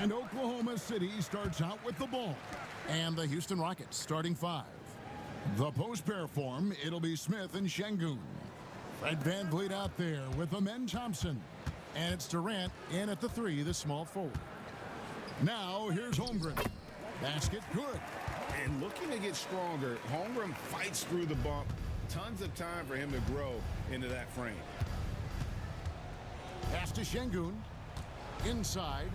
And Oklahoma City starts out with the ball. And the Houston Rockets starting 5. The post pair form, it'll be Smith and Şengün. Fred VanVleet out there with Amen Thompson. And it's Durant in at the 3, the small forward. Now here's Holmgren. Basket good. And looking to get stronger, Holmgren fights through the bump. Tons of time for him to grow into that frame. Pass to Şengün. Inside.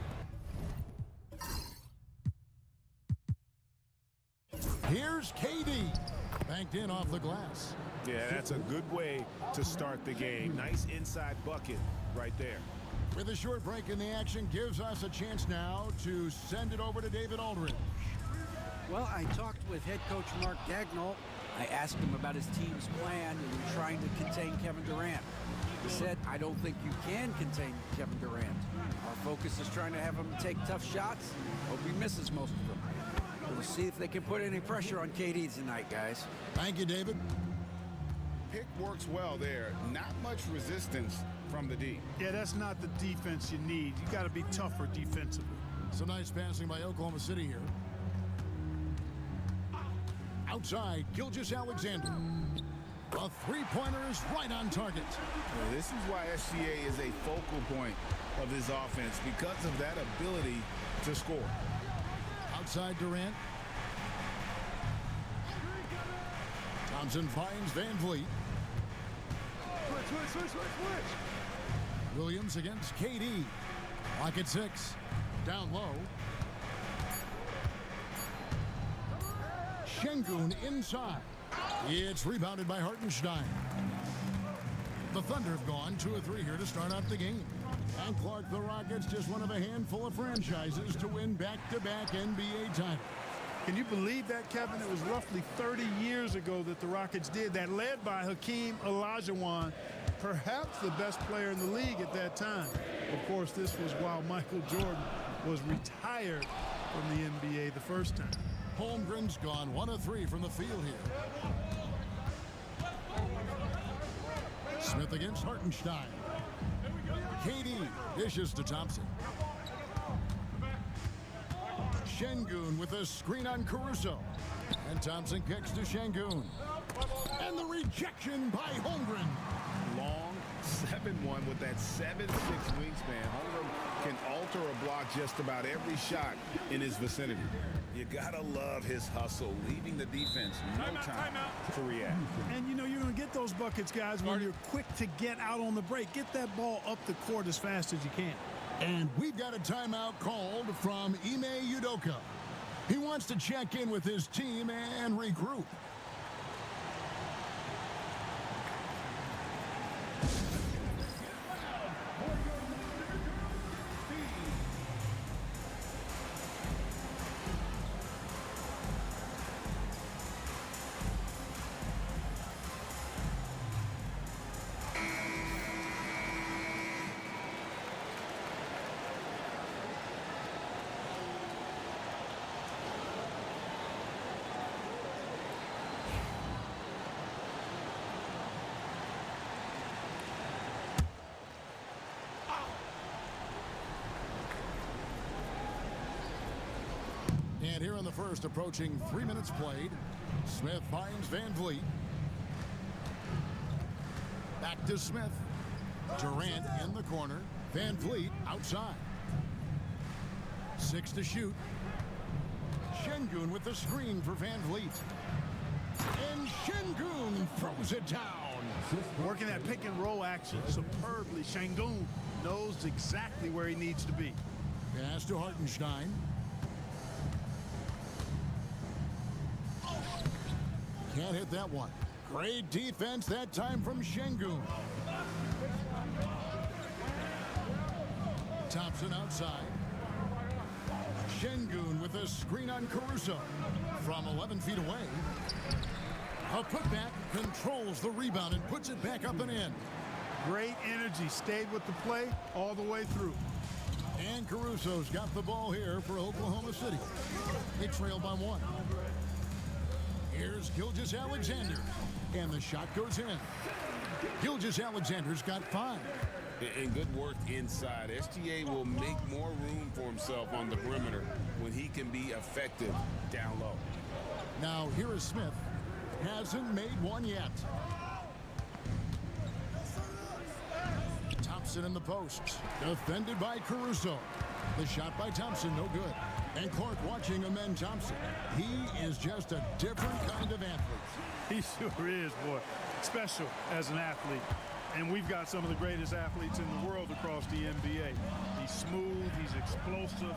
Here's KD. Banked in off the glass. Yeah, that's a good way to start the game. Nice inside bucket right there. With a short break in the action, gives us a chance now to send it over to David Aldridge. Well, I talked with head coach Mark Dagnall. I asked him about his team's plan in trying to contain Kevin Durant. He said, I don't think you can contain Kevin Durant. Our focus is trying to have him take tough shots. Hope he misses most of them. We'll see if they can put any pressure on KD tonight, guys. Thank you, David. Pick works well there. Not much resistance from the D. Yeah, that's not the defense you need. You got to be tougher defensively. Some nice passing by Oklahoma City here. Outside, Gilgeous-Alexander. A three-pointer is right on target. Well, this is why SGA is a focal point of this offense, because of that ability to score. Outside Durant. Thompson finds VanVleet. Switch. Williams against KD. Lock at 6. Down low. Şengün inside. It's rebounded by Hartenstein. The Thunder have gone 2 of 3 here to start out the game. And Clark, the Rockets, just one of a handful of franchises to win back-to-back NBA titles. Can you believe that, Kevin? It was roughly 30 years ago that the Rockets did that, led by Hakeem Olajuwon, perhaps the best player in the league at that time. Of course, this was while Michael Jordan was retired from the NBA the first time. Holmgren's gone 1 of 3 from the field here. Smith against Hartenstein. KD dishes to Thompson. Şengün with a screen on Caruso. And Thompson kicks to Şengün. And the rejection by Holmgren. Long 7-1 with that 7'6" wingspan. Holmgren can alter a block just about every shot in his vicinity. You gotta love his hustle, leaving the defense no time to react. And you know you're gonna get those buckets, guys, when you're quick to get out on the break. Get that ball up the court as fast as you can. And we've got a timeout called from Ime Udoka. He wants to check in with his team and regroup. And here in the first, approaching 3 minutes played, Smith finds VanVleet. Back to Smith. Durant in the corner. VanVleet outside. 6 to shoot. Şengün with the screen for VanVleet. And Şengün throws it down. Working that pick and roll action superbly. Şengün knows exactly where he needs to be. Pass to Hartenstein. Can't hit that one. Great defense that time from Şengün. Thompson outside. Şengün with a screen on Caruso from 11 feet away. A putback, controls the rebound and puts it back up and in. Great energy, stayed with the play all the way through. And Caruso's got the ball here for Oklahoma City. They trail by 1. Here's Gilgeous-Alexander, and the shot goes in. Gilgeous-Alexander's got 5. And good work inside. SGA will make more room for himself on the perimeter when he can be effective down low. Now here is Smith. Hasn't made one yet. Thompson in the post. Defended by Caruso. The shot by Thompson, no good. And Clark watching Amen Thompson. He is just a different kind of athlete. He sure is, boy. Special as an athlete. And we've got some of the greatest athletes in the world across the NBA. He's smooth, he's explosive,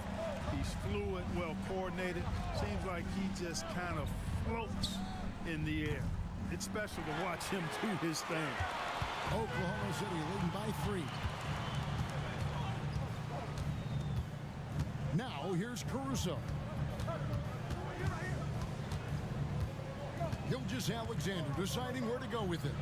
he's fluid, well coordinated. Seems like he just kind of floats in the air. It's special to watch him do his thing. Oklahoma City leading by 3. Now here's Caruso. Gilgeous-Alexander deciding where to go with it.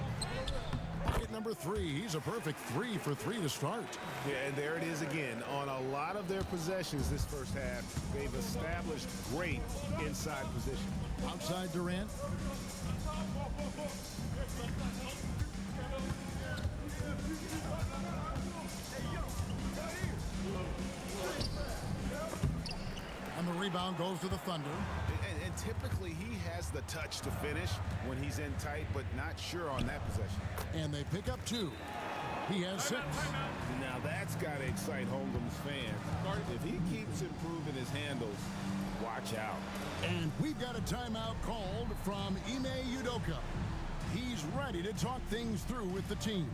Bucket number 3. He's a perfect 3 for 3 to start. Yeah, and there it is again. On a lot of their possessions this first half, they've established great inside position. Outside Durant. And the rebound goes to the Thunder. And typically he has the touch to finish when he's in tight, but not sure on that possession. And they pick up 2. He has 6. Now that's got to excite Hold'em's fans. If he keeps improving his handles, watch out. And we've got a timeout called from Ime Udoka. He's ready to talk things through with the team.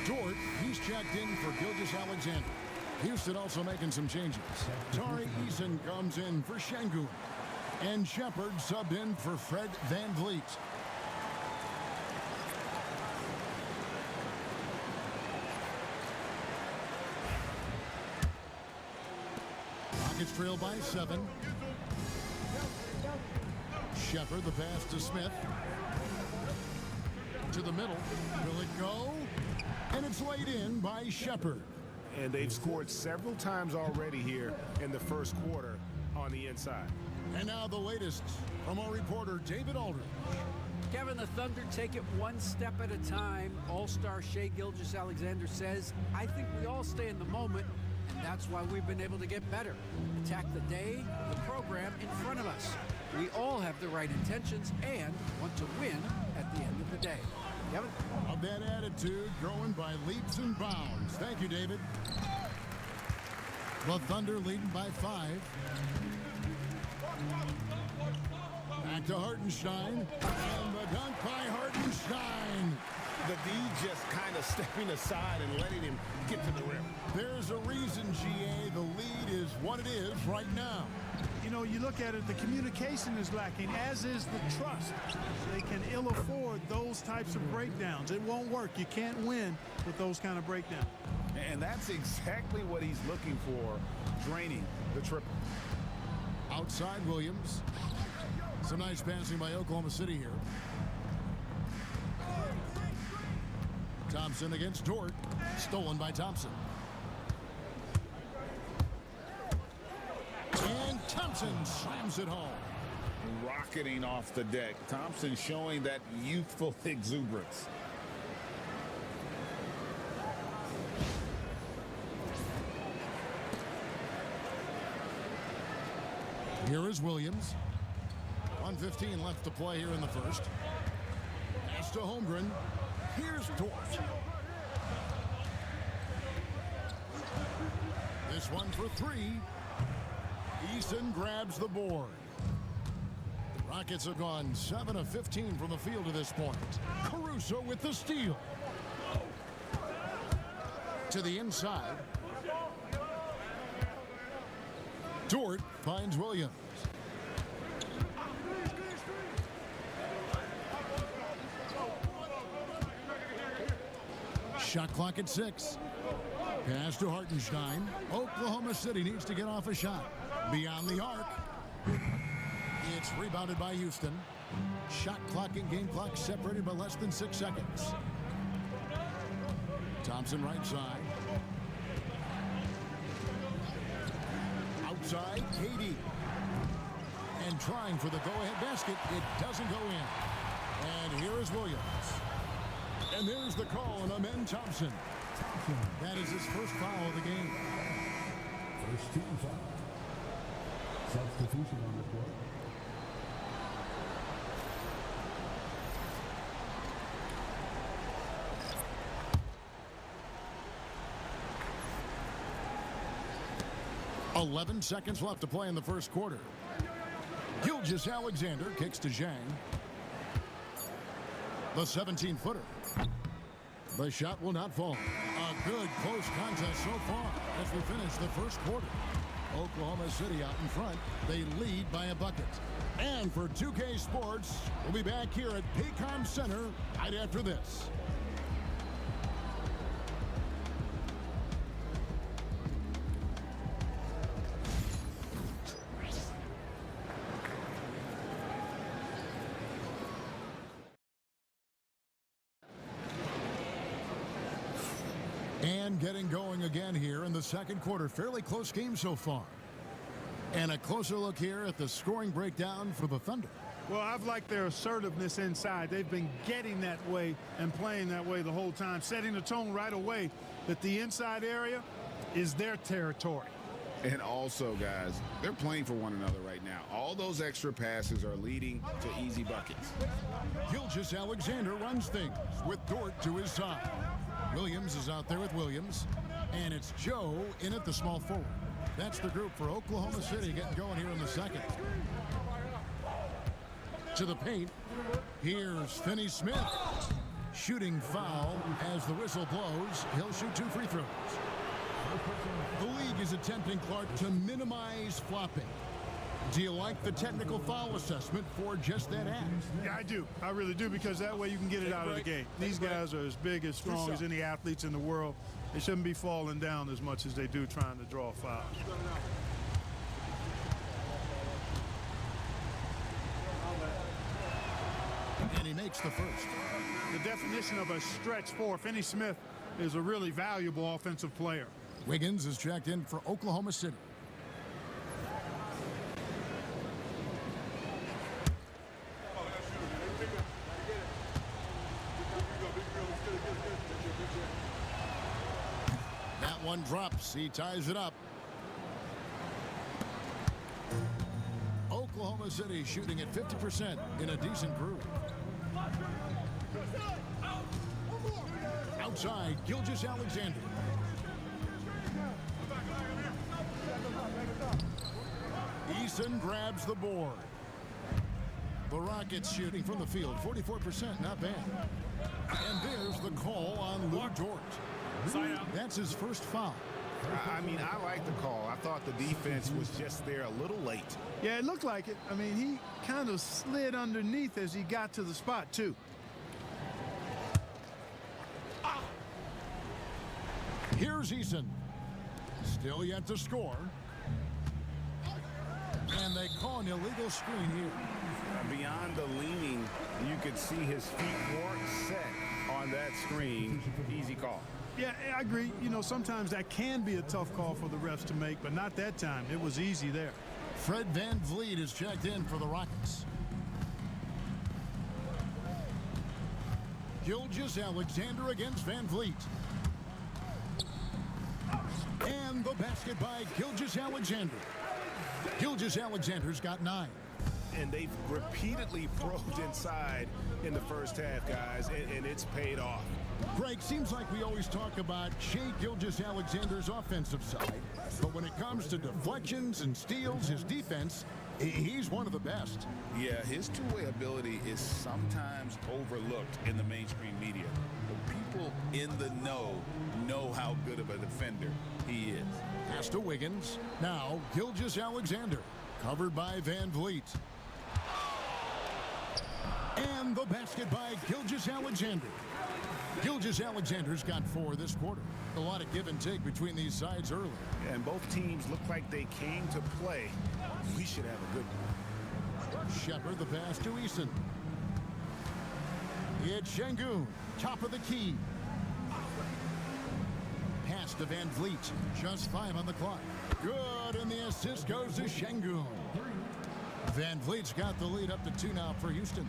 Dort, he's checked in for Gilgeous-Alexander. Houston also making some changes. Tari Eason comes in for Şengün. And Shepard subbed in for Fred VanVleet. Rockets trail by 7. Shepard, the pass to Smith. To the middle. Will it go? And it's laid in by Shepard. And they've scored several times already here in the first quarter on the inside. And now the latest from our reporter, David Aldridge. Kevin, the Thunder take it one step at a time. All-star Shai Gilgeous-Alexander says, I think we all stay in the moment, and that's why we've been able to get better. Attack the day, the program in front of us. We all have the right intentions and want to win at the end of the day. Kevin? Of that attitude growing by leaps and bounds. Thank you, David. The Thunder leading by 5. Back to Hartenstein. And the dunk by Hartenstein. The D just kind of stepping aside and letting him get to the rim. There's a reason, GA, the lead is what it is right now. You know, you look at it, the communication is lacking, as is the trust. They can ill afford those types of breakdowns. It won't work. You can't win with those kind of breakdowns. And that's exactly what he's looking for, draining the triple. Outside Williams. Some nice passing by Oklahoma City here. Thompson against Dort. Stolen by Thompson. And Thompson slams it home. rocketing off the deck. Thompson showing that youthful exuberance. Here is Williams. 1:15 left to play here in the first. Pass to Holmgren. Here's Dort. This one for three. Eason grabs the board. The Rockets have gone 7 of 15 from the field to this point. Caruso with the steal. To the inside. Dort finds Williams. Shot clock at 6. Pass to Hartenstein. Oklahoma City needs to get off a shot. Beyond the arc. It's rebounded by Houston. Shot clock and game clock separated by less than 6 seconds. Thompson right side. Outside, KD. And trying for the go-ahead basket. It doesn't go in. And here is Williams. And there's the call on Amen Thompson. That is his first foul of the game. First team foul. Substitution on the court. .11 seconds left to play in the first quarter. Gilgeous-Alexander kicks to Zhang. The 17-footer. The shot will not fall. A good close contest so far as we finish the first quarter. Oklahoma City out in front. They lead by a bucket. And for 2K Sports, we'll be back here at Paycom Center right after this. And getting going again here in the second quarter. Fairly close game so far. And a closer look here at the scoring breakdown for the Thunder. Well, I've liked their assertiveness inside. They've been getting that way and playing that way the whole time, setting the tone right away that the inside area is their territory. And also, guys, they're playing for one another right now. All those extra passes are leading to easy buckets. Gilgeous-Alexander runs things with Dort to his side. Williams is out there with Williams. And it's Joe in at the small forward. That's the group for Oklahoma City getting going here in the second. To the paint. Here's Finney-Smith. Shooting foul as the whistle blows. He'll shoot 2 free throws. The league is attempting, Clark, to minimize flopping. Do you like the technical foul assessment for just that act? Yeah, I do. I really do, because that way you can get it out of the game. These guys are as big, as strong as any athletes in the world. They shouldn't be falling down as much as they do trying to draw fouls. And he makes the first. The definition of a stretch four, Finney-Smith is a really valuable offensive player. Wiggins is checked in for Oklahoma City. That one drops. He ties it up. Oklahoma City shooting at 50% in a decent groove. Outside, Gilgeous-Alexander. Eason grabs the board. The Rockets shooting from the field, 44%, not bad. And there's the call on Lou Dort. That's his first foul. I mean, I like the call. I thought the defense was just there a little late. Yeah, it looked like it. I mean, he kind of slid underneath as he got to the spot, too. Here's Eason. Still yet to score. And they call an illegal screen here. Beyond the leaning, you could see his feet weren't set on that screen. Easy call. Yeah, I agree. You know, sometimes that can be a tough call for the refs to make, but not that time. It was easy there. Fred VanVleet is checked in for the Rockets. VulkachikaZ against Van Vliet. And the basket by VulkachikaZ. VulkachikaZ's got 9. And they've repeatedly probed inside in the first half, guys, and it's paid off. Greg, seems like we always talk about Shai Gilgeous-Alexander's offensive side, but when it comes to deflections and steals, his defense, he's one of the best. Yeah, his two-way ability is sometimes overlooked in the mainstream media. But people in the know how good of a defender he is. Pass to Wiggins. Now, Gilgeous-Alexander, covered by Van Vliet. And the basket by Gilgeous-Alexander. Gilgeous-Alexander's got 4 this quarter. A lot of give and take between these sides early. Yeah, and both teams look like they came to play. We should have a good one. Shepard, the pass to Eason. It's Şengün, top of the key. Pass to Van Vliet, just 5 on the clock. Good, and the assist goes to Şengün. Van Vliet's got the lead up to 2 now for Houston.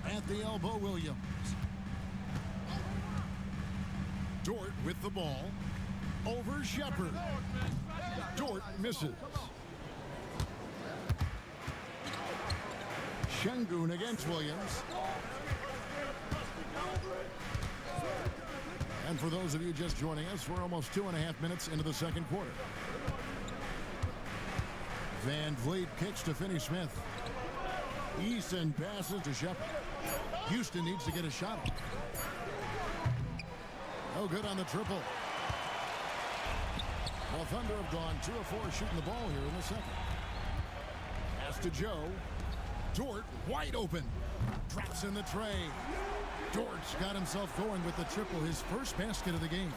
At the elbow, Williams. Dort with the ball. Over Shepard. Dort misses. Şengün against Williams. And for those of you just joining us, we're almost 2.5 minutes into the second quarter. Van Vliet kicks to Finney-Smith. Eason passes to Shepard. Houston needs to get a shot off. Oh, good on the triple. Well, Thunder have gone 2 of 4 shooting the ball here in the second. Pass to Joe. Dort wide open. Drops in the tray. Dort's got himself going with the triple, his first basket of the game.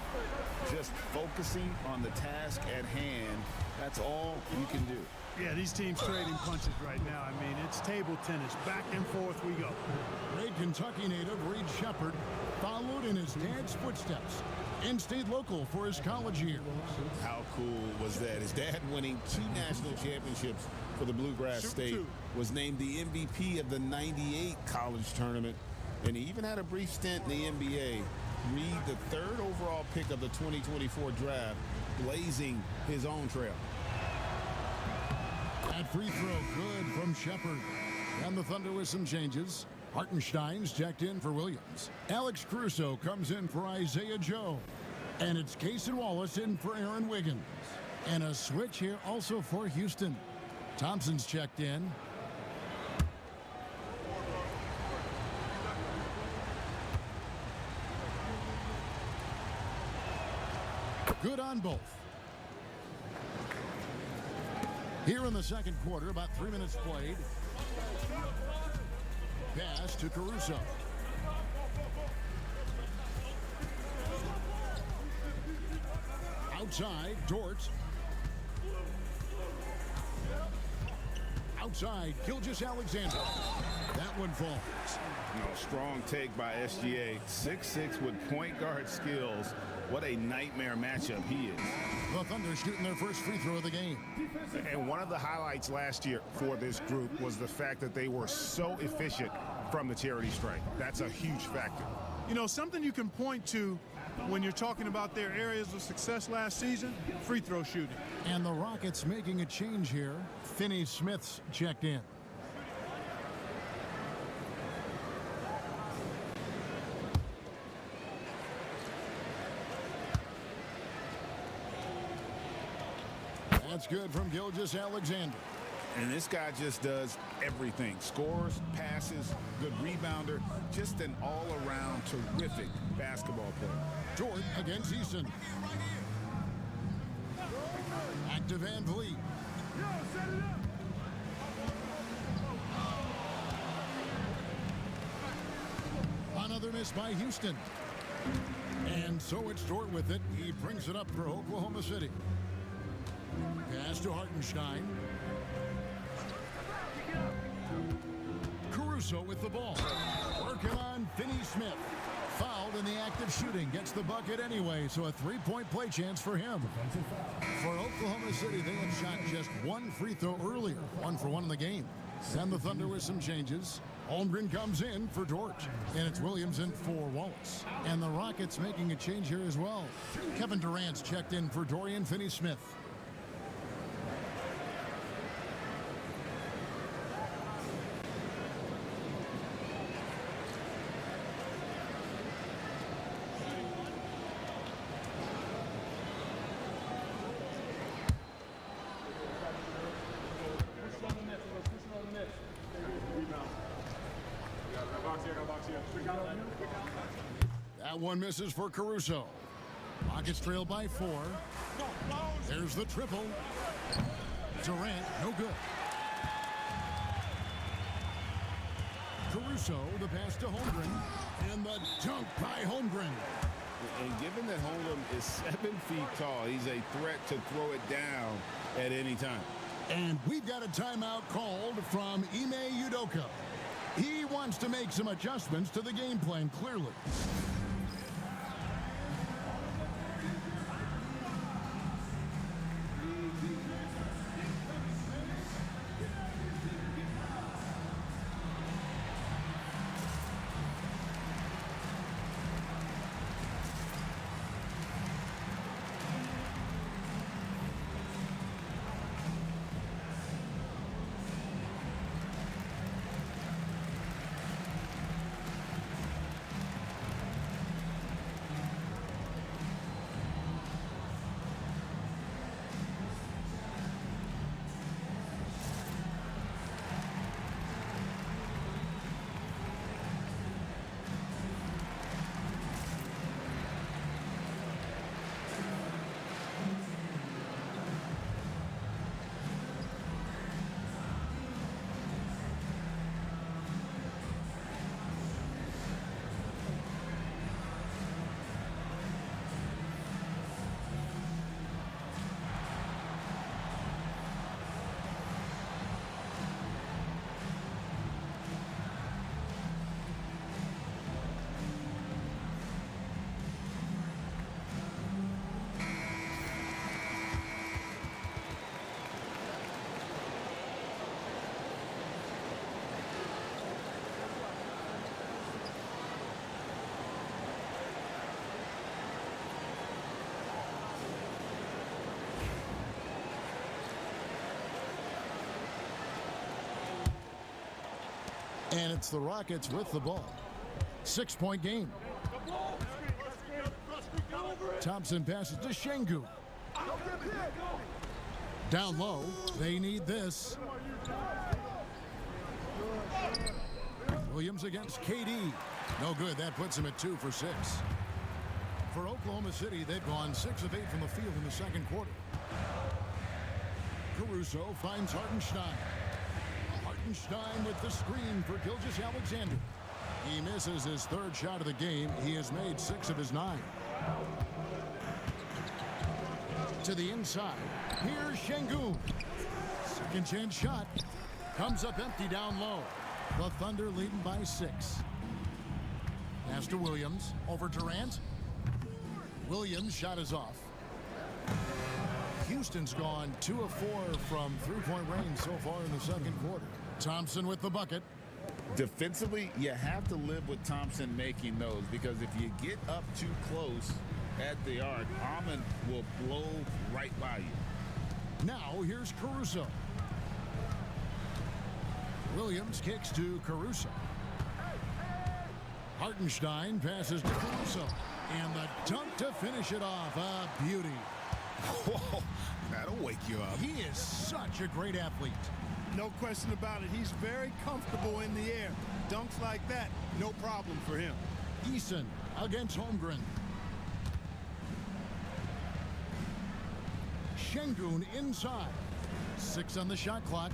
Just focusing on the task at hand, that's all you can do. Yeah, these teams trading punches right now. I mean, it's table tennis. Back and forth we go. Great Kentucky native Reed Shepard followed in his dad's footsteps and stayed local for his college years. How cool was that? His dad winning 2 national championships for the Bluegrass State, was named the MVP of the '98 college tournament, and he even had a brief stint in the NBA. Reed, the 3rd overall pick of the 2024 draft, blazing his own trail. That free throw good from Shepard. And the Thunder with some changes. Hartenstein's checked in for Williams. Alex Caruso comes in for Isaiah Joe. And it's Cason Wallace in for Aaron Wiggins. And a switch here also for Houston. Thompson's checked in. Good on both. Here in the second quarter, about 3 minutes played. Pass to Caruso. Outside, Dort. Outside, Gilgeous-Alexander. That one falls. Strong take by SGA. 6'6" with point guard skills. What a nightmare matchup he is. The Thunder shooting their first free throw of the game. And one of the highlights last year for this group was the fact that they were so efficient from the charity stripe. That's a huge factor. You know, something you can point to when you're talking about their areas of success last season, free throw shooting. And the Rockets making a change here. Finney-Smith's checked in. That's good from Gilgeous-Alexander. And this guy just does everything. Scores, passes, good rebounder, just an all-around terrific basketball player. Dort against Eason. Back to Van Vliet. Another miss by Houston. And so it's Dort with it. He brings it up for Oklahoma City. Pass to Hartenstein. Caruso with the ball. Working on Finney-Smith. Fouled in the act of shooting. Gets the bucket anyway, so a 3-point play chance for him. For Oklahoma City, they had shot just 1 free throw earlier. 1 for 1 in the game. Then the Thunder with some changes. Holmgren comes in for Dort, and it's Williams in for Wallace. And the Rockets making a change here as well. Kevin Durant's checked in for Dorian Finney-Smith. That one misses for Caruso. Rockets trail by 4. There's the triple. Durant, no good. Caruso, the pass to Holmgren, and the dunk by Holmgren. And given that Holmgren is 7 feet tall, he's a threat to throw it down at any time. And we've got a timeout called from Ime Udoka. He wants to make some adjustments to the game plan, clearly. And it's the Rockets with the ball. 6-point game. Thompson passes to Şengün. Down low, they need this. Williams against KD. No good, that puts him at 2 for 6. For Oklahoma City, they've gone 6 of 8 from the field in the second quarter. Caruso finds Hartenstein. Hartenstein with the screen for Gilgeous-Alexander. He misses his 3rd shot of the game. He has made 6 of his 9. To the inside. Here's Şengün. Second chance shot. Comes up empty down low. The Thunder leading by 6. Pass to Williams. Over Durant. Williams' shot is off. Houston's gone 2 of 4 from 3-point range so far in the second quarter. Thompson with the bucket. Defensively, you have to live with Thompson making those, because if you get up too close at the arc, Ahmed will blow right by you. Now here's Caruso. Williams kicks to Caruso. Hartenstein passes to Caruso. And the dunk to finish it off. A beauty. Whoa, that'll wake you up. He is such a great athlete. No question about it. He's very comfortable in the air. Dunks like that, no problem for him. Eason against Holmgren. Şengün inside. 6 on the shot clock.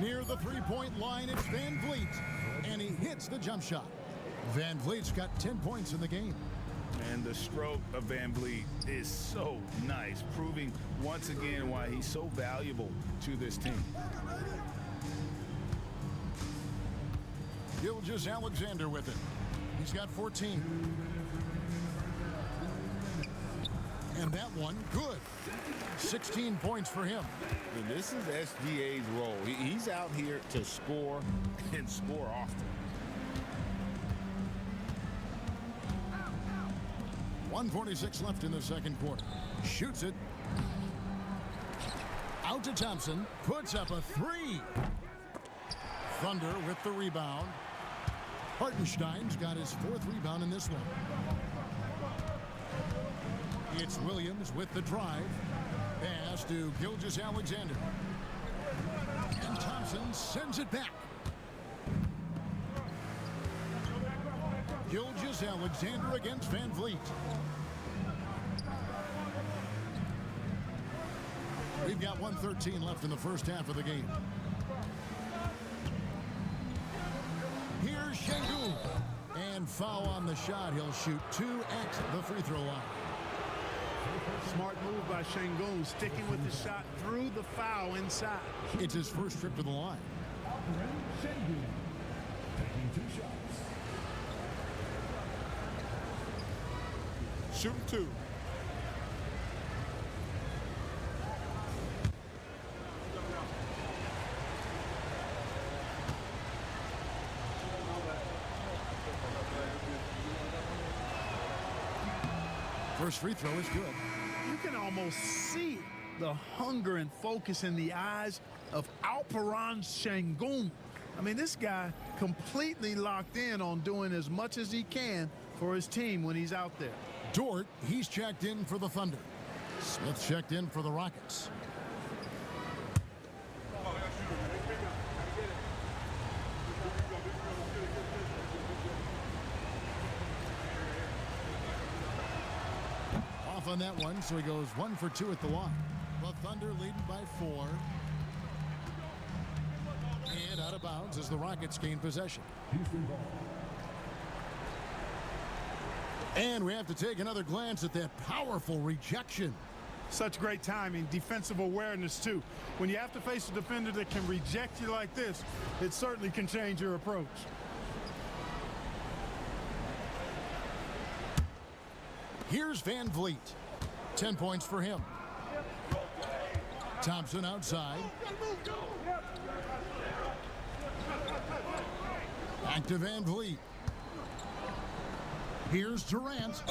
Near the 3-point line, it's Van Vliet. And he hits the jump shot. Van Vliet's got 10 points in the game. And the stroke of Van Vliet is so nice, proving once again why he's so valuable to this team. Gilgeous-Alexander with it. He's got 14. And that one, good. 16 points for him. And this is SGA's role. He's out here to score and score often. 1:46 left in the second quarter. Shoots it. Out to Thompson. Puts up a three. Thunder with the rebound. Hartenstein's got his fourth rebound in this one. It's Williams with the drive. Pass to VulkachikaZ. And Thompson sends it back. VulkachikaZ against Van Vliet. We've got 1:13 left in the first half of the game. Here's Şengün. And foul on the shot. He'll shoot 2 at the free throw line. Smart move by Şengün, sticking with the shot through the foul inside. It's his first trip to the line. Şengün taking 2 shots. Shooting 2. First free throw is good. You can almost see the hunger and focus in the eyes of Alperen Şengün. I mean, this guy completely locked in on doing as much as he can for his team when he's out there. Dort, he's checked in for the Thunder. Smith checked in for the Rockets. Off on that one, so he goes 1 for 2 at the line. The Thunder leading by 4. And out of bounds as the Rockets gain possession. Houston ball. And we have to take another glance at that powerful rejection. Such great timing, defensive awareness too. When you have to face a defender that can reject you like this, it certainly can change your approach. Here's Van Vliet. 10 points for him. Thompson outside. Back to Van Vliet. Here's Durant.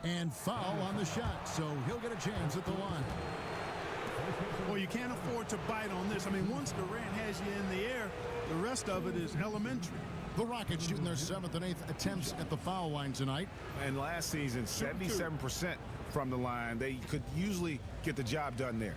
And foul on the shot, so he'll get a chance at the line. Well, you can't afford to bite on this. I mean, once Durant has you in the air, the rest of it is elementary. The Rockets shooting their 7th and 8th attempts at the foul line tonight. And last season, 77% from the line. They could usually get the job done there.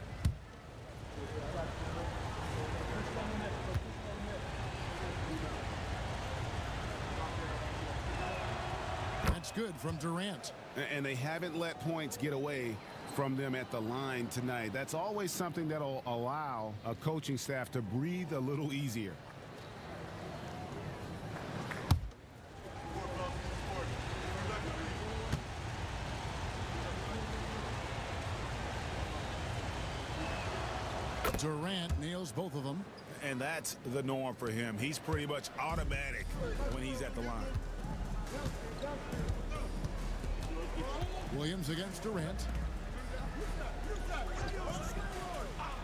That's good from Durant. And they haven't let points get away from them at the line tonight. That's always something that'll allow a coaching staff to breathe a little easier. Durant nails both of them. And that's the norm for him. He's pretty much automatic when he's at the line. Williams against Durant.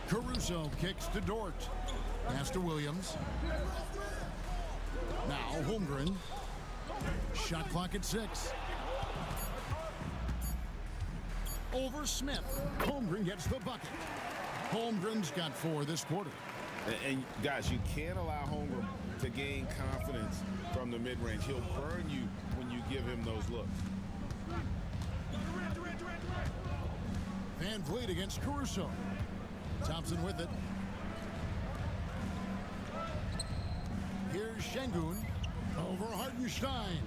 Caruso kicks to Dort. Pass to Williams. Now Holmgren. Shot clock at 6. Over Smith. Holmgren gets the bucket. Holmgren's got 4 this quarter. And guys, you can't allow Holmgren to gain confidence from the mid-range. He'll burn you when you give him those looks. Van Vliet against Caruso. Thompson with it. Here's Şengün over Hartenstein.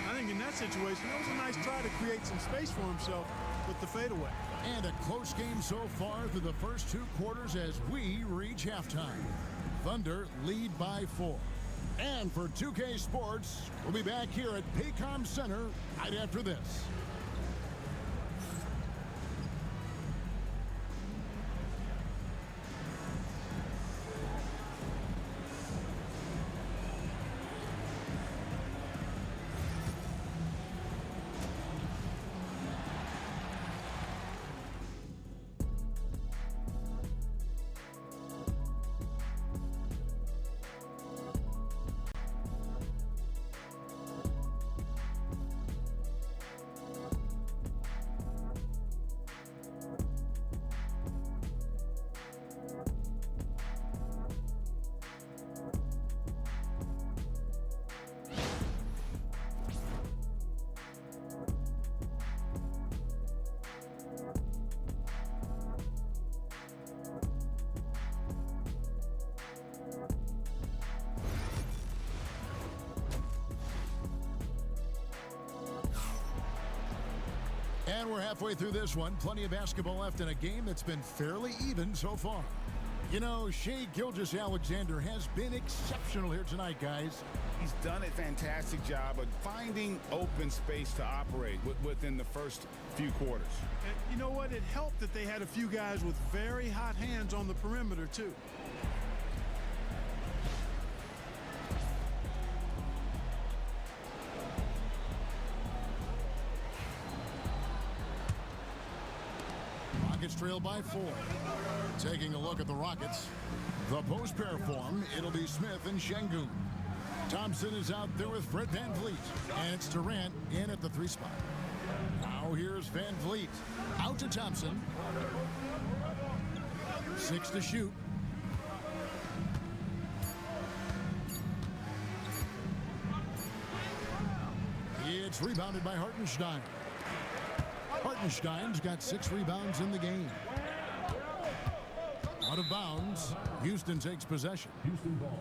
I think in that situation, that was a nice try to create some space for himself with the fadeaway. And a close game so far through the first 2 quarters as we reach halftime. Thunder lead by 4. And for 2K Sports, we'll be back here at Paycom Center right after this. And we're halfway through this one. Plenty of basketball left in a game that's been fairly even so far. You know, Shai Gilgeous-Alexander has been exceptional here tonight, guys. He's done a fantastic job of finding open space to operate within the first few quarters. And you know what? It helped that they had a few guys with very hot hands on the perimeter, too. Rockets trail by 4. Taking a look at the Rockets. The post pair form, it'll be Smith and Şengün. Thompson is out there with Fred VanVleet. And it's Durant in at the 3 spot. Now here's VanVleet. Out to Thompson. 6 to shoot. It's rebounded by Hartenstein. Hartenstein's got 6 rebounds in the game. Out of bounds. Houston takes possession. Houston ball.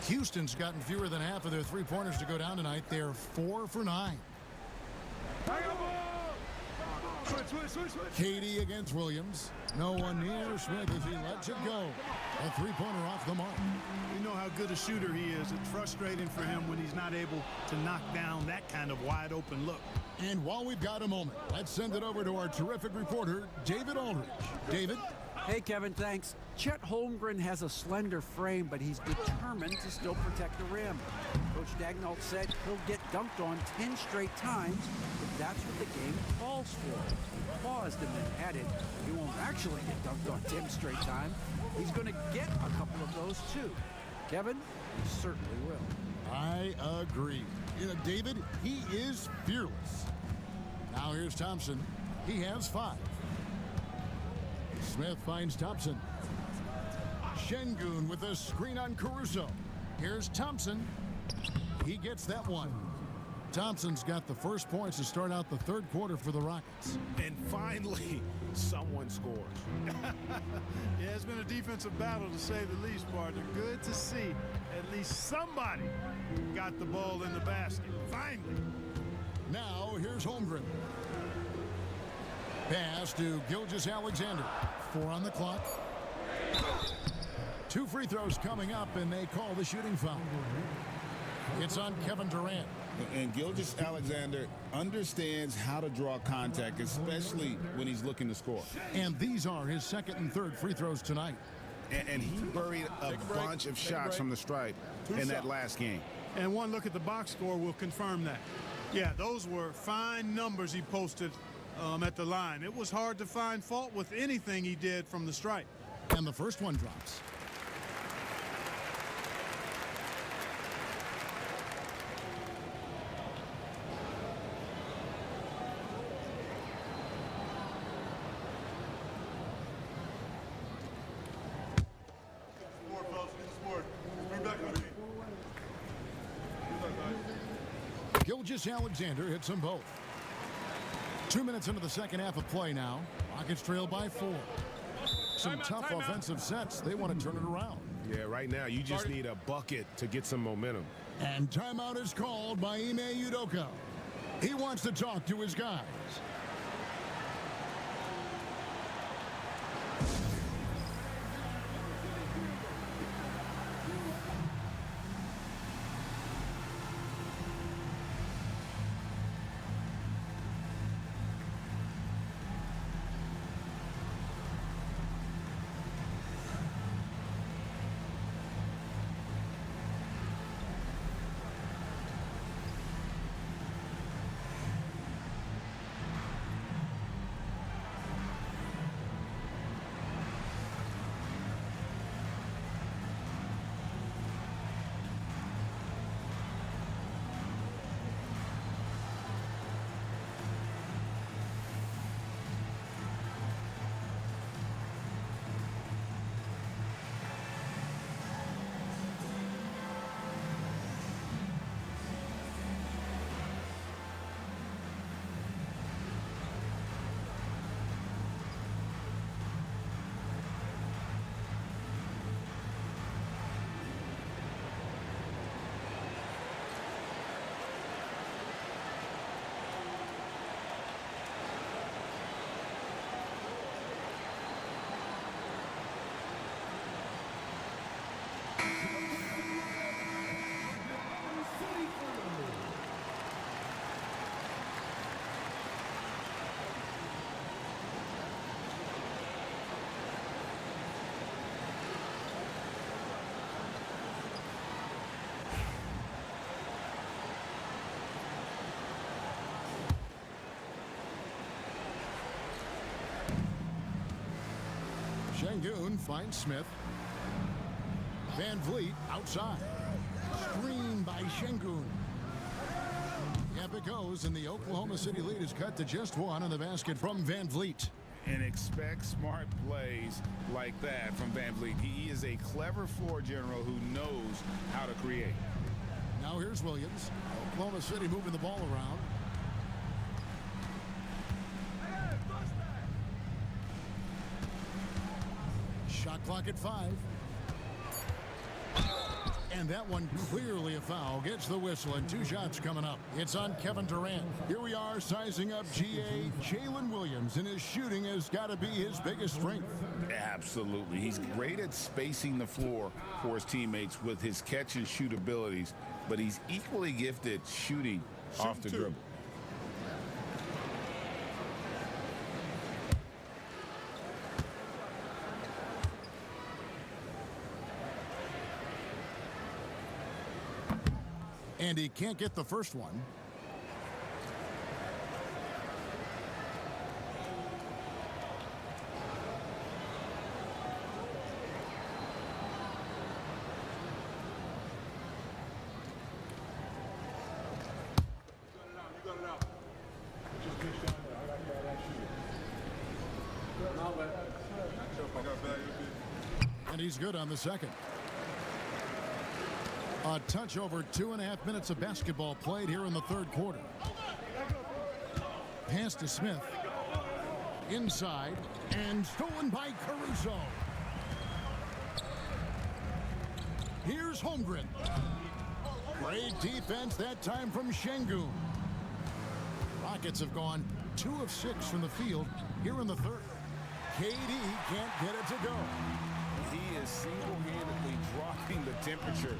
Houston's gotten fewer than half of their 3-pointers to go down tonight. They're 4 for 9. Katie against Williams. No one near Smith as he lets it go. A 3-pointer off the mark. We know how good a shooter he is. It's frustrating for him when he's not able to knock down that kind of wide open look. And while we've got a moment, let's send it over to our terrific reporter, David Aldridge. David? Hey, Kevin, thanks. Chet Holmgren has a slender frame, but he's determined to still protect the rim. Coach Daigneault said he'll get dunked on 10 straight times if that's what the game calls for. He paused and then added, he won't actually get dunked on 10 straight times. He's going to get a couple of those, too. Kevin, he certainly will. I agree. You know, David, he is fearless. Now here's Thompson. He has 5. Smith finds Thompson. Şengün with a screen on Caruso. Here's Thompson. He gets that one. Thompson's got the first points to start out the 3rd quarter for the Rockets. And finally, someone scores. Yeah, it's been a defensive battle to say the least, partner. Good to see at least somebody got the ball in the basket. Finally. Now here's Holmgren. Pass to Gilgeous-Alexander. 4 on the clock. 2 free throws coming up, and they call the shooting foul. It's on Kevin Durant. And Gilgeous-Alexander understands how to draw contact, especially when he's looking to score. And these are his 2nd and 3rd free throws tonight. And he buried a bunch of shots from the stripe in that last game. And one look at the box score will confirm that. Yeah, those were fine numbers he posted at the line. It was hard to find fault with anything he did from the stripe. And the first one drops. Gilgeous-Alexander hits them both. 2 minutes into the second half of play now. Rockets trail by 4. Some tough offensive sets. They want to turn it around. Yeah, right now you just need a bucket to get some momentum. And timeout is called by Ime Udoka. He wants to talk to his guys. Şengün finds Smith. Van Vliet outside. Screen by Şengün. Up it goes, and the Oklahoma City lead is cut to just one on the basket from Van Vliet. And expect smart plays like that from Van Vliet. He is a clever floor general who knows how to create. Now here's Williams. Oklahoma City moving the ball around. Shot clock at 5. And that one clearly a foul. Gets the whistle, and 2 shots coming up. It's on Kevin Durant. Here we are sizing up GA. Jalen Williams, and his shooting has got to be his biggest strength. Absolutely. He's great at spacing the floor for his teammates with his catch and shoot abilities, but he's equally gifted shooting off the dribble. And he can't get the first one. And he's good on the second. A touch over 2.5 minutes of basketball played here in the third quarter. Pass to Smith. Inside and stolen by Caruso. Here's Holmgren. Great defense that time from Şengün. Rockets have gone 2 of 6 from the field here in the third. KD can't get it to go. He is single-handedly dropping the temperature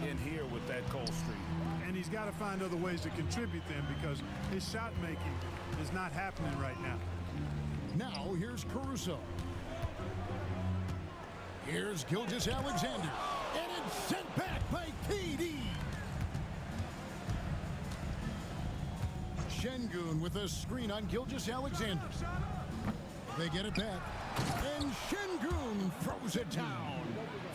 in here with that cold streak. And he's got to find other ways to contribute then, because his shot making is not happening right now. Now here's Caruso. Here's Gilgeous-Alexander. And it's sent back by KD. Şengün with a screen on Gilgeous-Alexander. They get it back. And Şengün throws it down.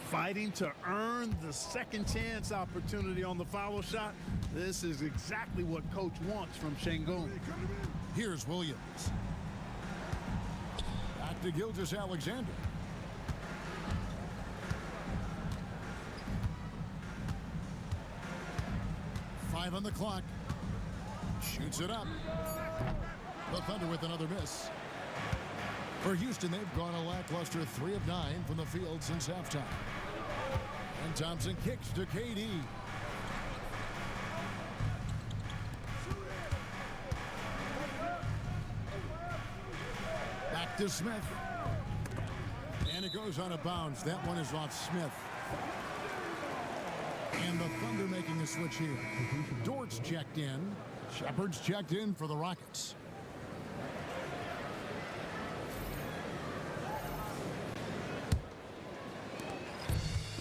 Fighting to earn the second chance opportunity on the foul shot. This is exactly what coach wants from Şengün. Here's Williams. Back to Gilgeous-Alexander. Five on the clock. Shoots it up. The Thunder with another miss. For Houston, they've gone a lackluster 3 of 9 from the field since halftime. And Thompson kicks to KD. Back to Smith. And it goes on a bounce. That one is off Smith. And the Thunder making a switch here. Dort's checked in. Shepard's checked in for the Rockets.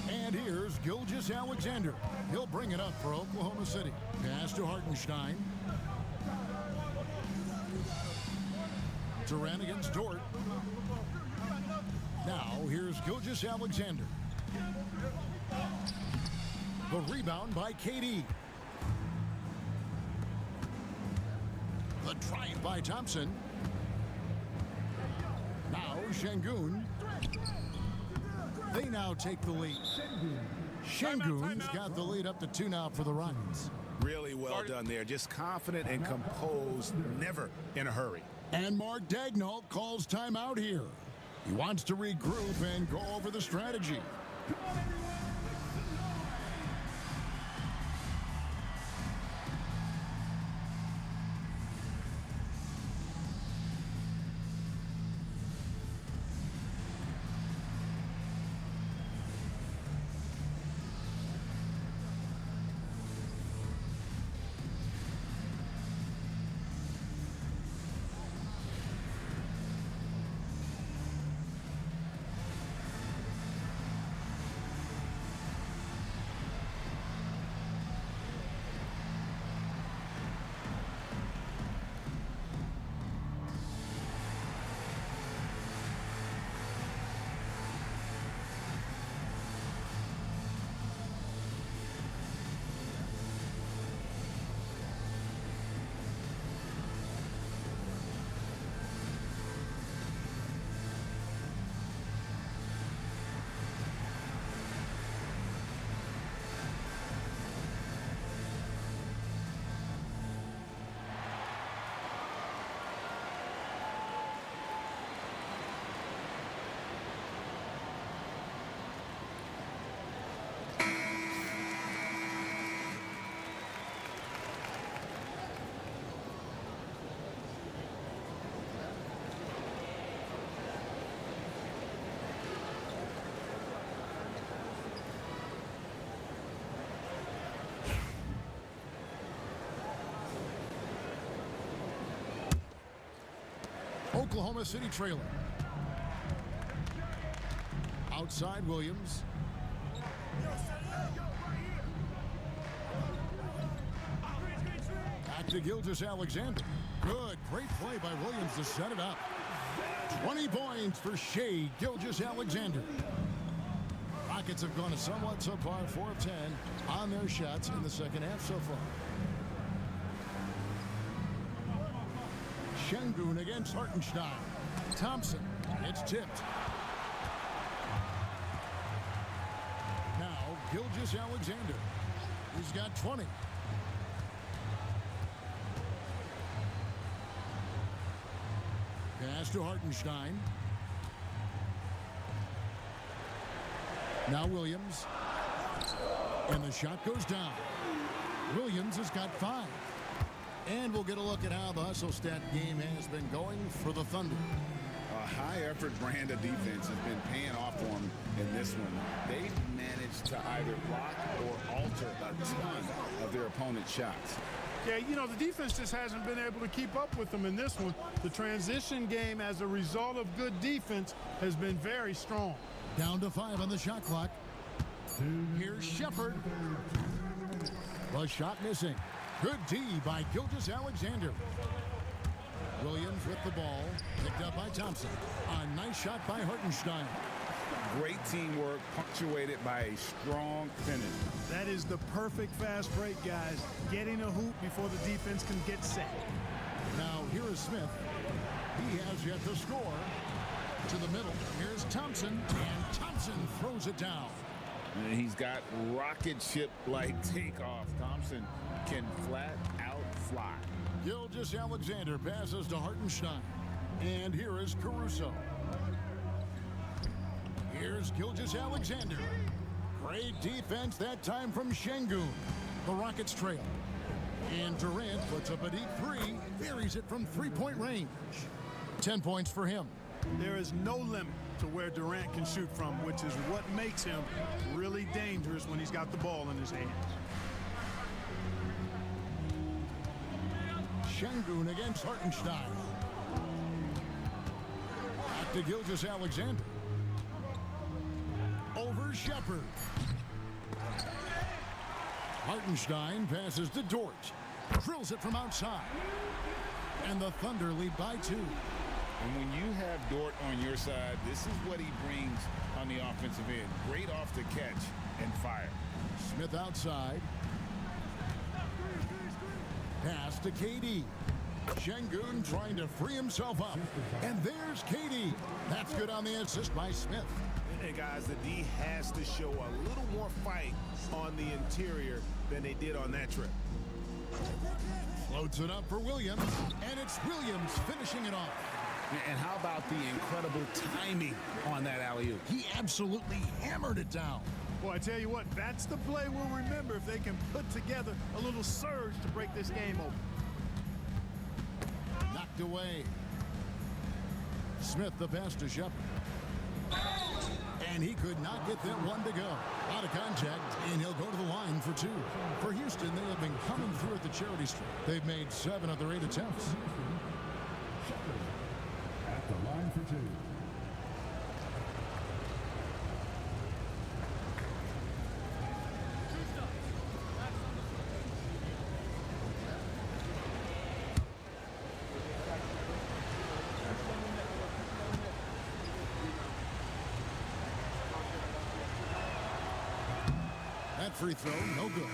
And here's Gilgeous-Alexander. He'll bring it up for Oklahoma City. Pass to Hartenstein. Durant against Dort. Now here's Gilgeous-Alexander. The rebound by KD. The drive by Thompson. Now Şengün. They now take the lead. Şengün's got the lead up to 2 now for the Rockets. Really well done there. Just confident and composed, never in a hurry. And Mark Daigneault calls timeout here. He wants to regroup and go over the strategy. Oklahoma City trailing. Outside Williams. Back to Gilgeous-Alexander. Good, great play by Williams to set it up. 20 points for Shai Gilgeous-Alexander. Rockets have gone a somewhat subpar 4 of 10 on their shots in the second half so far. Şengün against Hartenstein. Thompson, it's tipped. Now, Gilgeous-Alexander. He's got 20. Pass to Hartenstein. Now Williams. And the shot goes down. Williams has got 5. And we'll get a look at how the hustle stat game has been going for the Thunder. A high-effort brand of defense has been paying off for them in this one. They've managed to either block or alter a ton of their opponent's shots. Yeah, you know, the defense just hasn't been able to keep up with them in this one. The transition game, as a result of good defense, has been very strong. Down to 5 on the shot clock. Here's Shepard. The shot missing. Good D by Gilgeous-Alexander. Williams with the ball. Picked up by Thompson. A nice shot by Hartenstein. Great teamwork punctuated by a strong finish. That is the perfect fast break, guys. Getting a hoop before the defense can get set. Now here is Smith. He has yet to score. To the middle. Here's Thompson. And Thompson throws it down. And he's got rocket ship-like takeoff. Thompson can flat out fly. Gilgeous-Alexander passes to Hartenstein. And here is Caruso. Here's Gilgeous-Alexander. Great defense that time from Şengün. The Rockets trail. And Durant puts up a deep 3. Buries it from 3-point range. 10 points for him. There is no limit to where Durant can shoot from, which is what makes him really dangerous when he's got the ball in his hands. Şengün against Hartenstein. Back to Gilgeous-Alexander. Over Shepard. Hartenstein passes to Dort. Drills it from outside. And the Thunder lead by 2. And when you have Dort on your side, this is what he brings on the offensive end. Great off the catch and fire. Smith outside. Pass to KD. Şengün trying to free himself up. And there's KD. That's good on the assist by Smith. Hey, guys, the D has to show a little more fight on the interior than they did on that trip. Floats it up for Williams. And it's Williams finishing it off. And how about the incredible timing on that alley-oop? He absolutely hammered it down. Well, I tell you what, that's the play we'll remember if they can put together a little surge to break this game open. Knocked away. Smith the pass to Shepard. And he could not get that one to go. Out of contact, and he'll go to the line for 2. For Houston, they have been coming through at the charity stripe. They've made 7 of their 8 attempts. At the line for 2. That free throw, no good.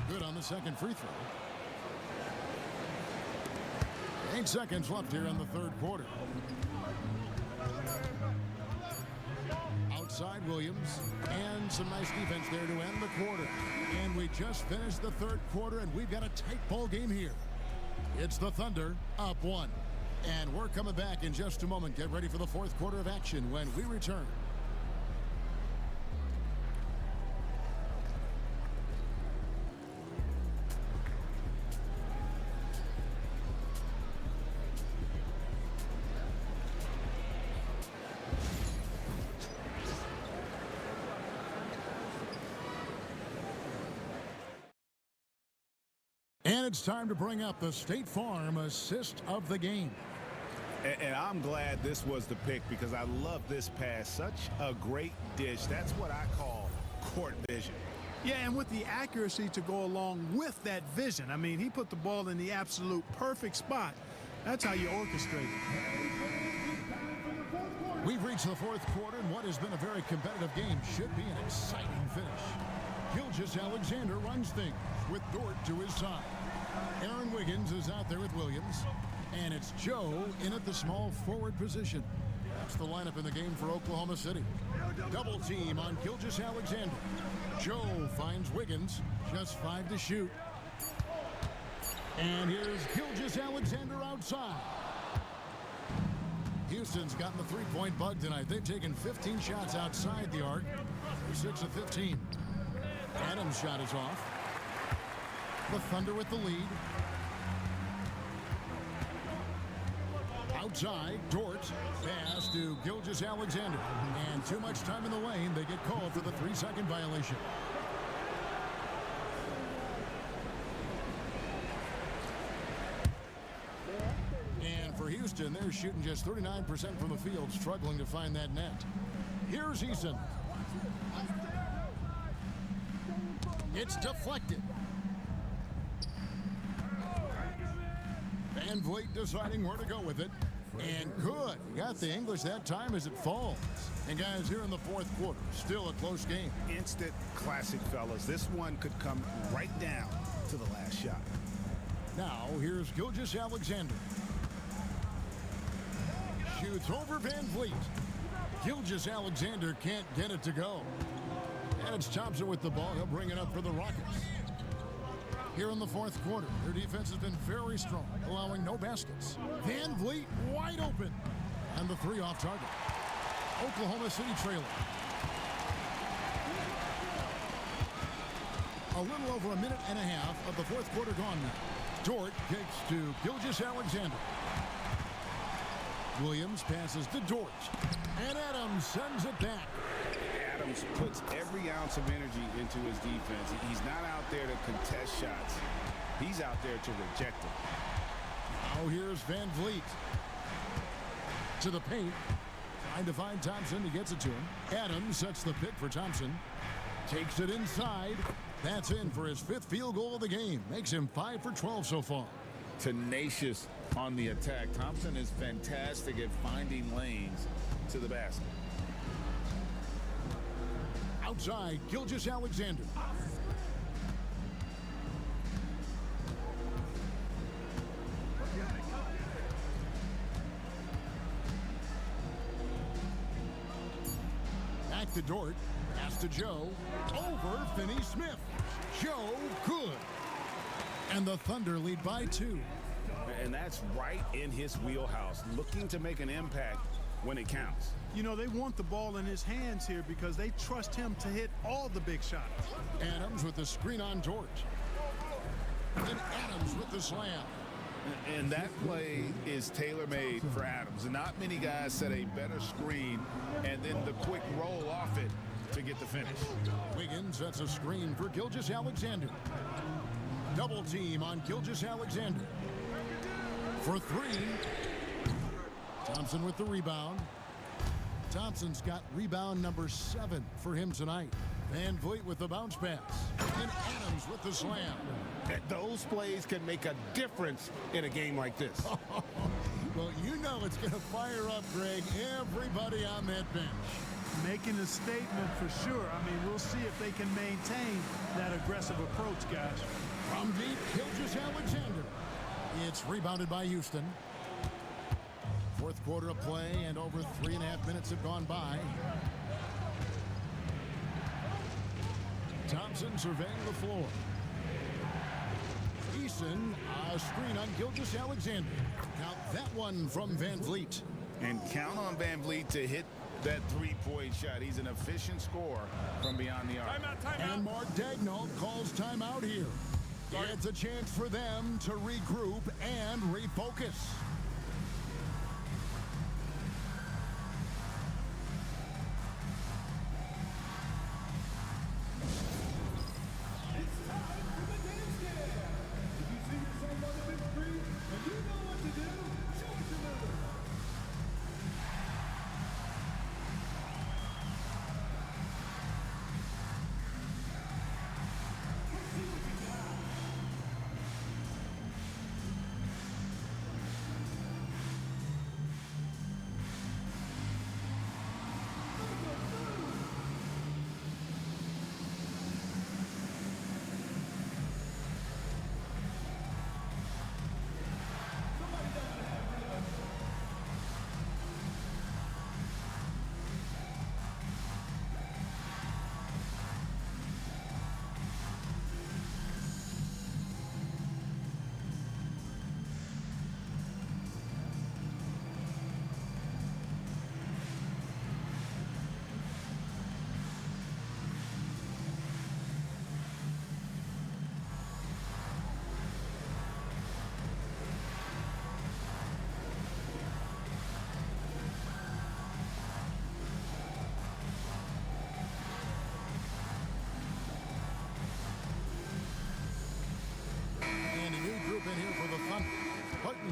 Good on the second free throw. 8 seconds left here in the third quarter. Outside Williams, and some nice defense there to end the quarter. And we just finished the third quarter, and we've got a tight ball game here. It's the Thunder up 1. And we're coming back in just a moment. Get ready for the fourth quarter of action when we return. And it's time to bring up the State Farm assist of the game. And I'm glad this was the pick because I love this pass. Such a great dish. That's what I call court vision. Yeah, and with the accuracy to go along with that vision. I mean, he put the ball in the absolute perfect spot. That's how you orchestrate it. We've reached the fourth quarter, and what has been a very competitive game should be an exciting finish. VulkachikaZ runs things with Dort to his side. Aaron Wiggins is out there with Williams. And it's Joe in at the small forward position. That's the lineup in the game for Oklahoma City. Double team on VulkachikaZ. Joe finds Wiggins, just 5 to shoot. And here's VulkachikaZ outside. Houston's gotten the three-point bug tonight. They've taken 15 shots outside the arc. 6 of 15. Adams' shot is off. The Thunder with the lead. Outside, Dort, pass to VulkachikaZ. And too much time in the lane. They get called for the 3-second violation. And for Houston, they're shooting just 39% from the field, struggling to find that net. Here's Eason. It's deflected. Van Vliet deciding where to go with it. And good. Got the English that time as it falls. And guys, here in the fourth quarter, still a close game. Instant classic, fellas. This one could come right down to the last shot. Now, here's VulkachikaZ. Shoots over Van Vliet. VulkachikaZ can't get it to go. And it's Thompson with the ball. He'll bring it up for the Rockets. Here in the fourth quarter, their defense has been very strong, allowing no baskets. Van Vliet wide open. And the 3 off target. Oklahoma City trailing. A little over a minute and a half of the fourth quarter gone now. Dort kicks to VulkachikaZ. Williams passes to Dort. And Adams sends it back. Adams puts every ounce of energy into his defense. He's not out there to contest shots. He's out there to reject them. Now here's Van Vliet. To the paint. Trying to find Thompson. He gets it to him. Adams sets the pick for Thompson. Takes it inside. That's in for his 5th field goal of the game. Makes him 5 for 12 so far. Tenacious on the attack. Thompson is fantastic at finding lanes to the basket. Outside, VulkachikaZ. Back to Dort. Pass to Joe. Over Finney-Smith. Joe, good. And the Thunder lead by 2. And that's right in his wheelhouse. Looking to make an impact when it counts. You know, they want the ball in his hands here because they trust him to hit all the big shots. Adams with the screen on Dort. And Adams with the slam. And that play is tailor-made for Adams. Not many guys set a better screen and then the quick roll off it to get the finish. Wiggins sets a screen for VulkachikaZ. Double team on VulkachikaZ. For 3. Thompson with the rebound. Thompson's got rebound number 7 for him tonight. Van Vliet with the bounce pass. And Adams with the slam. Those plays can make a difference in a game like this. Well, you know it's going to fire up, Greg, everybody on that bench. Making a statement for sure. I mean, we'll see if they can maintain that aggressive approach, guys. From deep, VulkachikaZ. It's rebounded by Houston. Fourth quarter of play, and over 3.5 minutes have gone by. Thompson surveying the floor. Eason, a screen on VulkachikaZ. Count that one from Van Vliet. And count on Van Vliet to hit that 3-point shot. He's an efficient scorer from beyond the arc. And Mark Daigneault calls timeout here. It's a chance for them to regroup and refocus.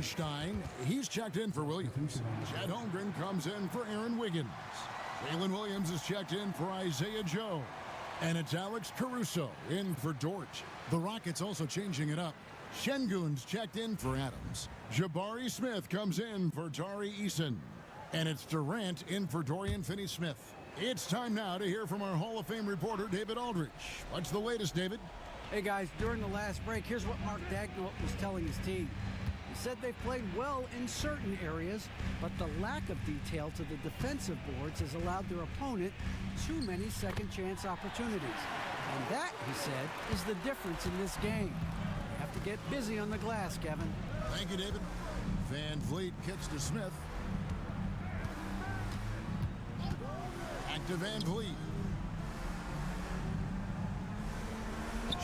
Hartenstein, he's checked in for Williams. Chet Holmgren comes in for Aaron Wiggins. Jalen Williams is checked in for Isaiah Joe. And it's Alex Caruso in for Dort. The Rockets also changing it up. Şengün's checked in for Adams. Jabari Smith comes in for Tari Eason. And it's Durant in for Dorian Finney-Smith. It's time now to hear from our Hall of Fame reporter, David Aldridge. What's the latest, David? Hey guys, during the last break, here's what Mark Dagnall was telling his team. He said they've played well in certain areas, but the lack of detail to the defensive boards has allowed their opponent too many second chance opportunities. And that, he said, is the difference in this game. You have to get busy on the glass, Kevin. Thank you, David. Van Vliet kicks to Smith. Back to Van Vliet.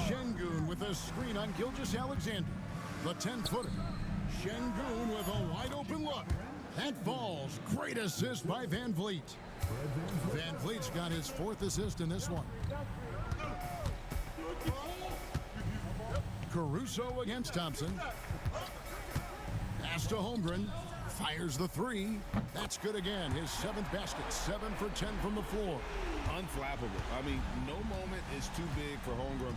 Şengün with a screen on Gilgeous-Alexander. The 10-footer. Şengün with a wide-open look. That falls. Great assist by Van Vliet. Van Vliet's got his 4th assist in this one. Caruso against Thompson. Pass to Holmgren. Fires the 3. That's good again. His 7th basket. 7 for 10 from the floor. Unflappable. I mean, no moment is too big for Holmgren.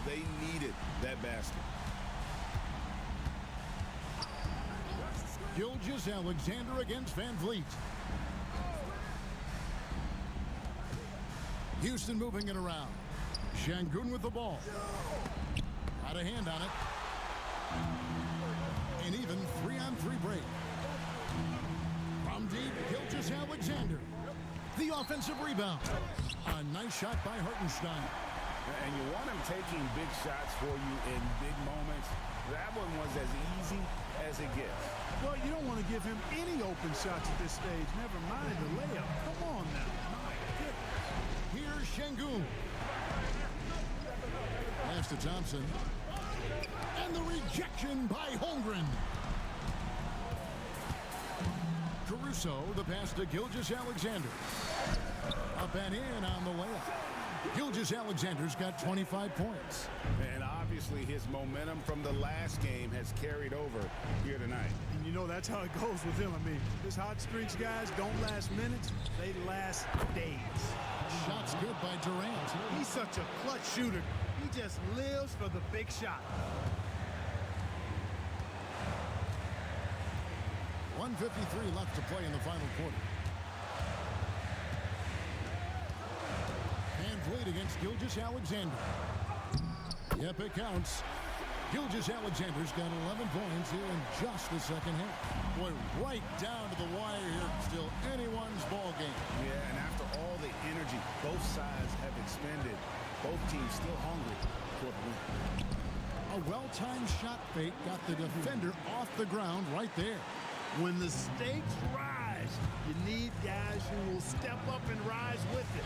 They needed that basket. Gilgeous-Alexander against Van Vliet. Houston moving it around. Şengün with the ball. Got a hand on it. An even 3-on-3 break. From deep, Gilgeous-Alexander. The offensive rebound. A nice shot by Hartenstein. And you want him taking big shots for you in big moments. That one was as easy as it gets. Well, you don't want to give him any open shots at this stage. Never mind the layup. Come on now. My goodness. Here's Şengün. Pass to Thompson. And the rejection by Holmgren. Caruso, the pass to Gilgeous-Alexander. Up and in on the layup. Gilgeous-Alexander's got 25 points. And obviously his momentum from the last game has carried over here tonight. And you know that's how it goes with him. I mean, his hot streaks, guys, don't last minutes. They last days. Shots good by Durant. He's such a clutch shooter. He just lives for the big shot. 1:53 left to play in the final quarter. Van Vliet against Gilgeous-Alexander. Yep, it counts. Gilgeous-Alexander's got 11 points here in just the second half. Boy, right down to the wire here. Still anyone's ball game. Yeah, and after all the energy both sides have expended, both teams still hungry for the win. A well-timed shot fake got the defender off the ground right there. When the stakes rise, you need guys who will step up and rise with it.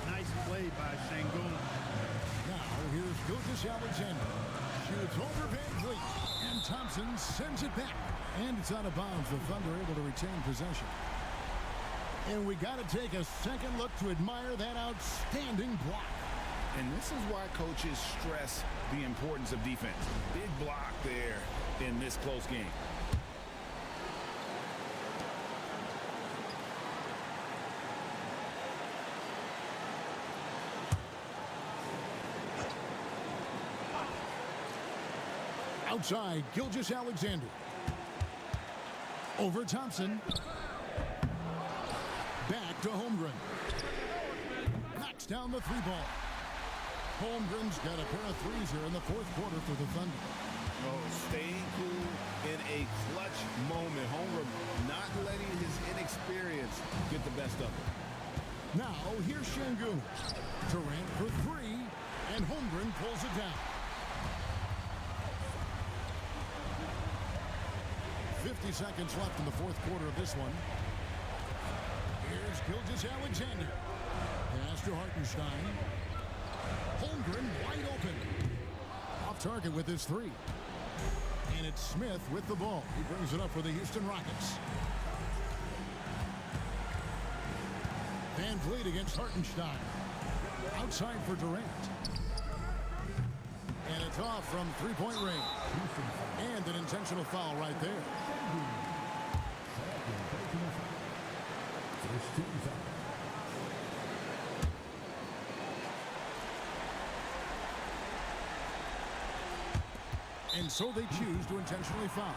Nice play by Şengün. Now, here's Gilgeous-Alexander. Shoots over Van Vliet. And Thompson sends it back. And it's out of bounds. The Thunder able to retain possession. And we got to take a second look to admire that outstanding block. And this is why coaches stress the importance of defense. Big block there in this close game. Outside, Gilgeous-Alexander. Over Thompson. Back to Holmgren. Knocks down the 3-ball. Holmgren's got a pair of threes here in the 4th quarter for the Thunder. Oh, staying cool in a clutch moment. Holmgren not letting his inexperience get the best of him. Now, here's Şengün. Durant for 3, and Holmgren pulls it down. 50 seconds left in the 4th quarter of this one. Here's Gilgeous-Alexander. Pass to Hartenstein. Holmgren wide open. Off target with his 3. And it's Smith with the ball. He brings it up for the Houston Rockets. Van Vliet against Hartenstein. Outside for Durant. And it's off from 3-point range. And an intentional foul right there. First team foul. And so they choose to intentionally foul.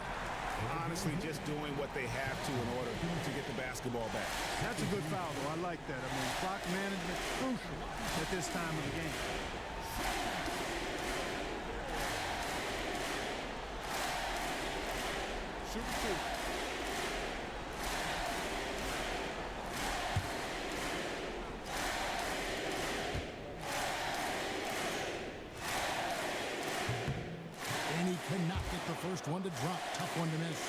Honestly, just doing what they have to in order to get the basketball back. That's a good foul, though. I like that. I mean, clock management crucial at this time of the game. Shoot two. And he cannot get the first one to drop. Tough one to miss.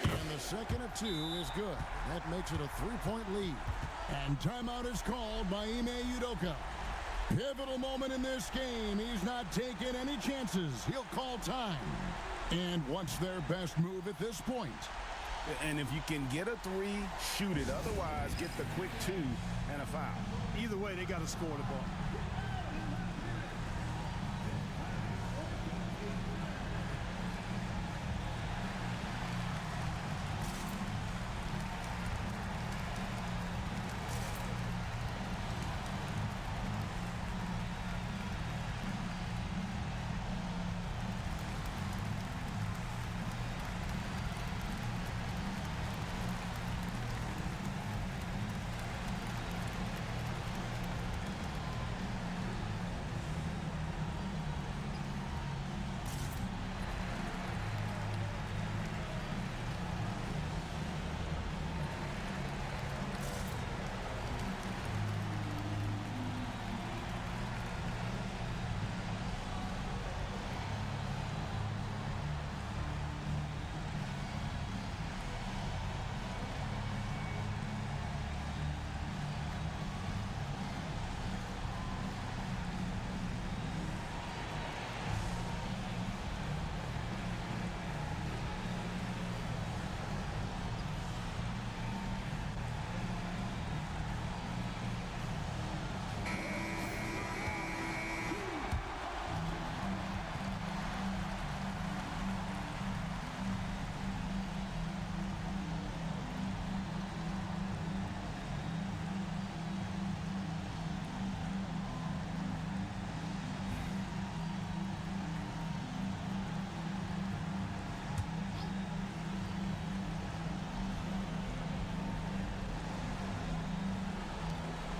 And the second of two is good. That makes it a three-point lead. And timeout is called by Ime Udoka. Pivotal moment in this game. He's not taking any chances. He'll call time. And what's their best move at this point? And if you can get a three, shoot it. Otherwise, get the quick two and a foul. Either way, they got to score the ball.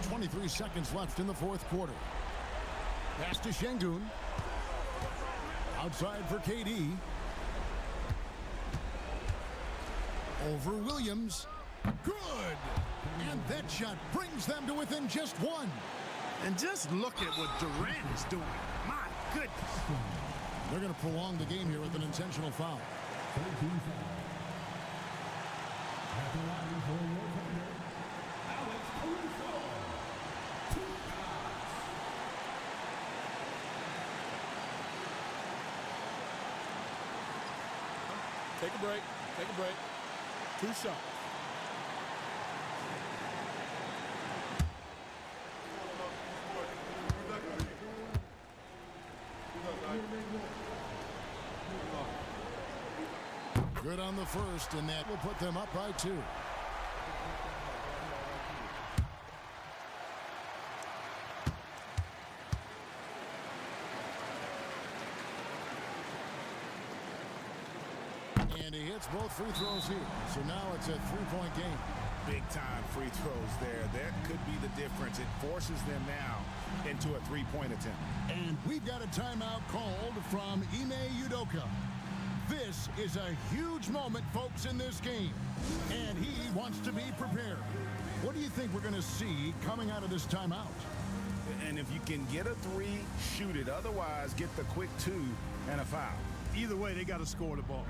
.23 seconds left in the fourth quarter. Pass to Şengün. Outside for KD. Over Williams. Good! And that shot brings them to within just one. And just look at what Durant is doing. My goodness. They're going to prolong the game here with an intentional foul. Third team foul. At the line for your Thunder, Alex Caruso. 2 shots. Take a break. Take a break. 2 shots. Good on the first, and that will put them up by 2. And he hits both free throws here. So now it's a 3-point game. Big time free throws there. That could be the difference. It forces them now into a 3-point attempt. And we've got a timeout called from Ime Udoka. This is a huge moment, folks, in this game. And he wants to be prepared. What do you think we're going to see coming out of this timeout? And if you can get a three, shoot it. Otherwise, get the quick 2 and a foul. Either way, they got to score the ball.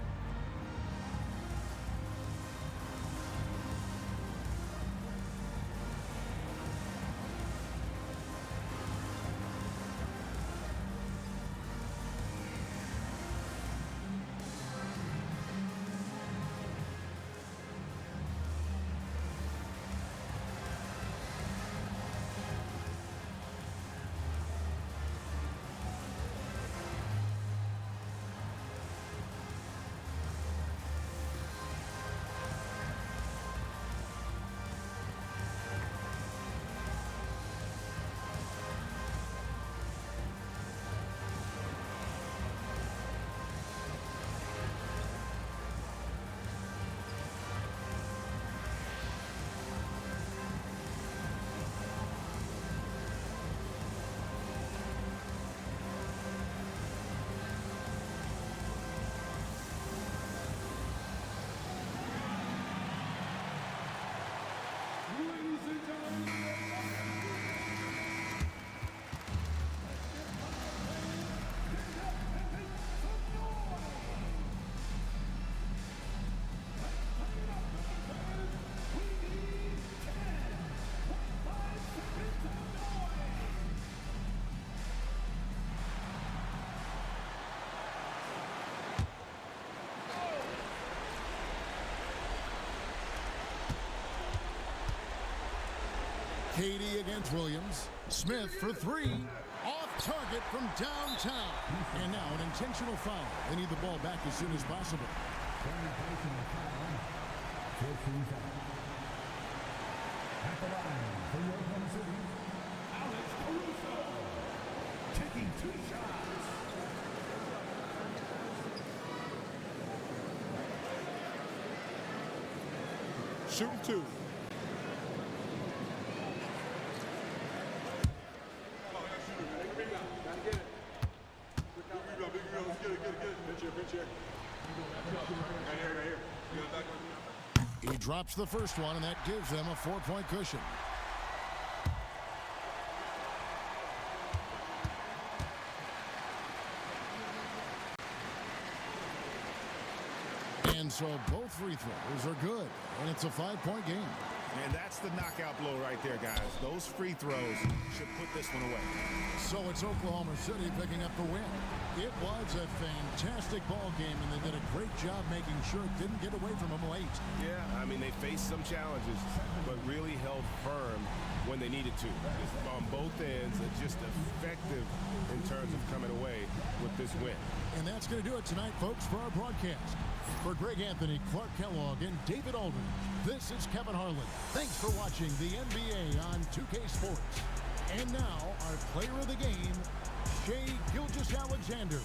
KD against Williams. Smith for three. Off target from downtown. And now an intentional foul. They need the ball back as soon as possible. At the line for Oklahoma City, Alex Caruso, taking 2 shots. Shooting 2. He drops the first one, and that gives them a 4-point cushion. And so both free throws are good, and it's a 5-point game. And that's the knockout blow right there, guys. Those free throws should put this one away. So it's Oklahoma City picking up the win. It was a fantastic ball game, and they did a great job making sure it didn't get away from them late. Yeah, I mean, they faced some challenges, but really held firm when they needed to. On both ends, just effective in terms of coming away with this win. And that's going to do it tonight, folks, for our broadcast. For Greg Anthony, Clark Kellogg, and David Aldridge, this is Kevin Harlan. Thanks for watching the NBA on 2K Sports. And now, our player of the game, Shai Gilgeous-Alexander.